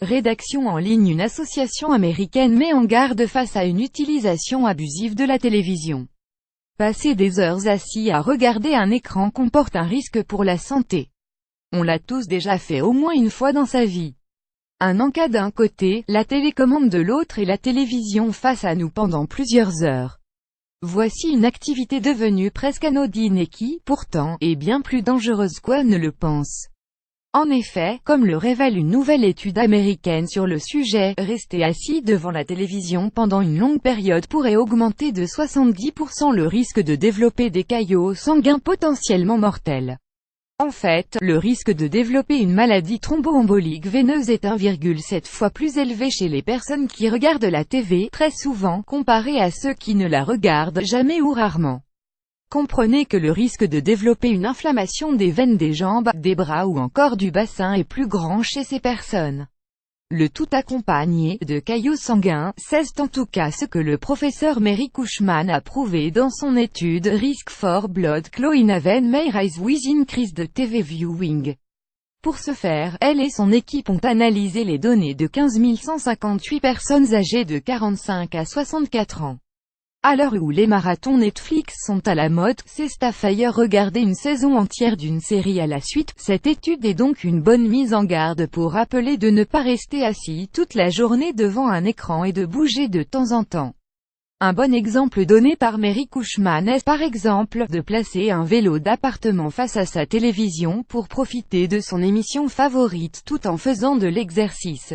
Rédaction en ligne. Une association américaine met en garde face à une utilisation abusive de la télévision. Passer des heures assis à regarder un écran comporte un risque pour la santé. On l'a tous déjà fait au moins une fois dans sa vie. Un encas d'un côté, la télécommande de l'autre et la télévision face à nous pendant plusieurs heures. Voici une activité devenue presque anodine et qui, pourtant, est bien plus dangereuse qu'on ne le pense. En effet, comme le révèle une nouvelle étude américaine sur le sujet, rester assis devant la télévision pendant une longue période pourrait augmenter de 70% le risque de développer des caillots sanguins potentiellement mortels. En fait, le risque de développer une maladie thromboembolique veineuse est 1,7 fois plus élevé chez les personnes qui regardent la TV, très souvent, comparé à ceux qui ne la regardent jamais ou rarement. Comprenez que le risque de développer une inflammation des veines des jambes, des bras ou encore du bassin est plus grand chez ces personnes. Le tout accompagné de caillots sanguins, c'est en tout cas ce que le professeur Mary Cushman a prouvé dans son étude Risk for Blood Clot in a Vein May Rise with Increased TV Viewing. Pour ce faire, elle et son équipe ont analysé les données de 15 158 personnes âgées de 45 à 64 ans. À l'heure où les marathons Netflix sont à la mode, c'est Starfire regarder une saison entière d'une série à la suite. Cette étude est donc une bonne mise en garde pour rappeler de ne pas rester assis toute la journée devant un écran et de bouger de temps en temps. Un bon exemple donné par Mary Cushman est par exemple de placer un vélo d'appartement face à sa télévision pour profiter de son émission favorite tout en faisant de l'exercice.